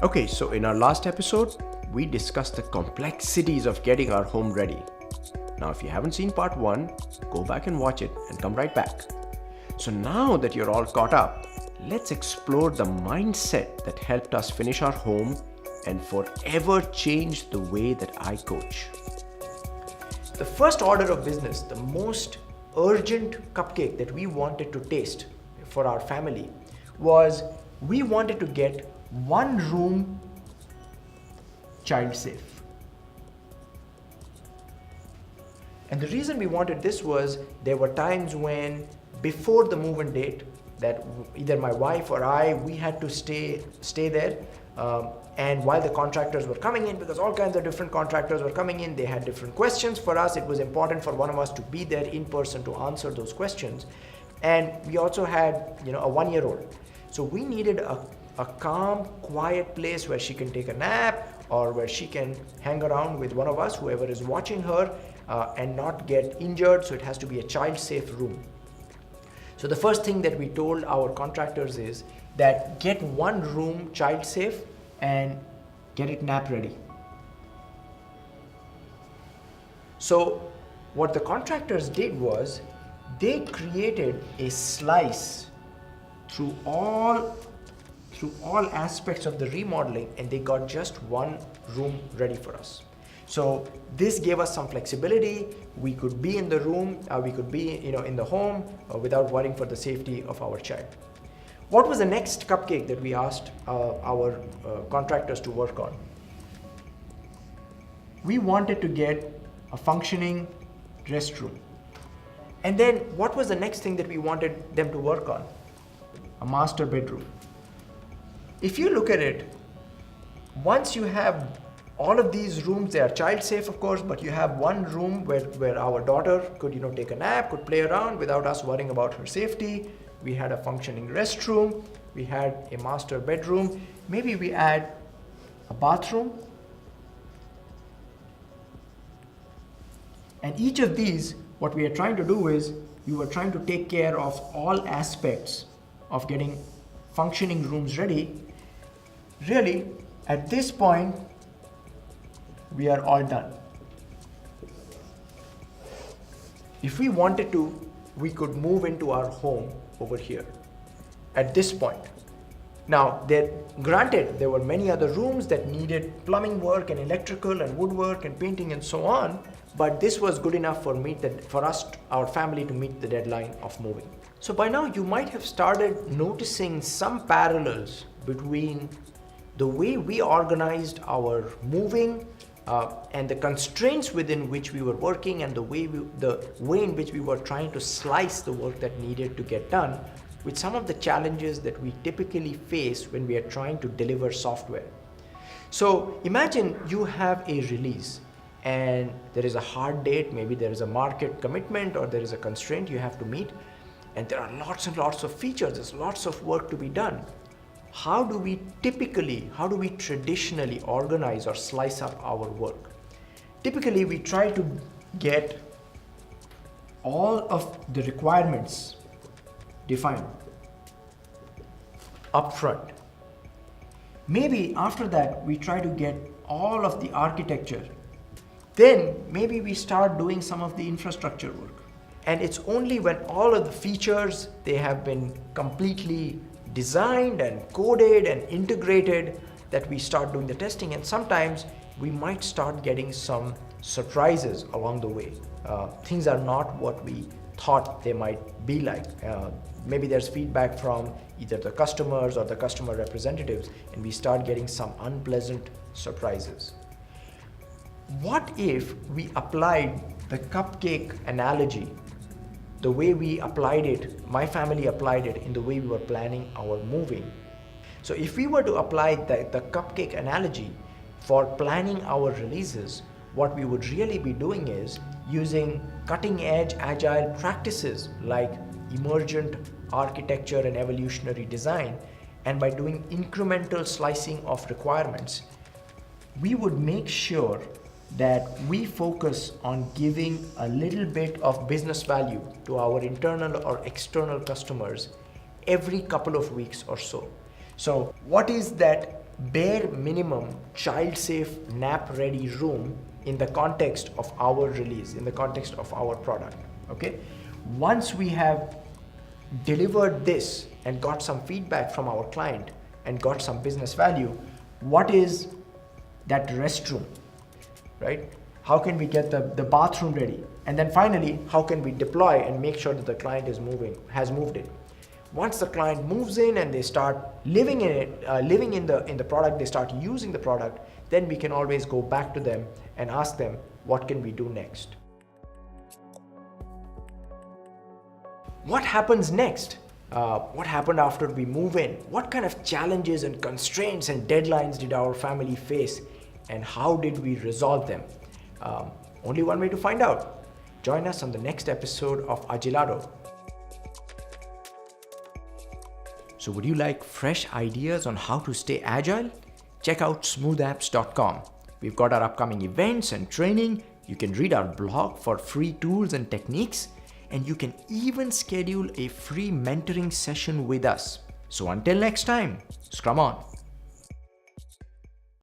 Okay, so in our last episode, we discussed the complexities of getting our home ready. Now, if you haven't seen part 1, go back and watch it and come right back. So now that you're all caught up, let's explore the mindset that helped us finish our home and forever change the way that I coach. The first order of business, the most urgent cupcake that we wanted to taste for our family was we wanted to get one room child safe. And the reason we wanted this was there were times when before the move-in date that either my wife or I, we had to stay there. And while the contractors were coming in, because all kinds of different contractors were coming in, they had different questions for us. It was important for one of us to be there in person to answer those questions. And we also had, a 1-year-old. So we needed a calm, quiet place where she can take a nap or where she can hang around with one of us, whoever is watching her, and not get injured. So it has to be a child-safe room. So the first thing that we told our contractors is that get one room child-safe and get it nap ready. So what the contractors did was they created a slice through all aspects of the remodeling, and they got just one room ready for us. So this gave us some flexibility. We could be in the room, we could be in the home without worrying for the safety of our child. What was the next cupcake that we asked our contractors to work on? We wanted to get a functioning restroom. And then what was the next thing that we wanted them to work on? A master bedroom. If you look at it, once you have all of these rooms, they are child safe of course, but you have one room where our daughter could take a nap, could play around without us worrying about her safety. We had a functioning restroom, we had a master bedroom, maybe we add a bathroom. And each of these, what we are trying to do is, we were trying to take care of all aspects of getting functioning rooms ready. Really, at this point, we are all done. If we wanted to, we could move into our home over here at this point. Now, granted, there were many other rooms that needed plumbing work and electrical and woodwork and painting and so on, but this was good enough for us, our family, to meet the deadline of moving. So by now, you might have started noticing some parallels between the way we organized our moving and the constraints within which we were working, and the way in which we were trying to slice the work that needed to get done, with some of the challenges that we typically face when we are trying to deliver software. So imagine you have a release and there is a hard date, maybe there is a market commitment or there is a constraint you have to meet, and there are lots and lots of features, there's lots of work to be done. How do we traditionally organize or slice up our work? Typically, we try to get all of the requirements defined upfront. Maybe after that, we try to get all of the architecture. Then maybe we start doing some of the infrastructure work. And it's only when all of the features, they have been completely designed and coded and integrated, that we start doing the testing. And sometimes we might start getting some surprises along the way. Things are not what we thought they might be like. Maybe there's feedback from either the customers or the customer representatives, and we start getting some unpleasant surprises. What if we applied the cupcake analogy the way we applied it, my family applied it in the way we were planning our moving? So if we were to apply the cupcake analogy for planning our releases, what we would really be doing is using cutting-edge agile practices like emergent architecture and evolutionary design, and by doing incremental slicing of requirements, we would make sure that we focus on giving a little bit of business value to our internal or external customers every couple of weeks or so. So what is that bare minimum child-safe nap-ready room in the context of our release, in the context of our product, okay? Once we have delivered this and got some feedback from our client and got some business value, what is that restroom, right? How can we get the bathroom ready? And then finally, how can we deploy and make sure that the client has moved in? Once the client moves in and they start living in it, living in the product, they start using the product, then we can always go back to them and ask them, what can we do next? What happens next? What happened after we move in? What kind of challenges and constraints and deadlines did our family face? And how did we resolve them? Only one way to find out. Join us on the next episode of Agile. So would you like fresh ideas on how to stay agile? Check out smoothapps.com. We've got our upcoming events and training. You can read our blog for free tools and techniques, and you can even schedule a free mentoring session with us. So until next time, Scrum on.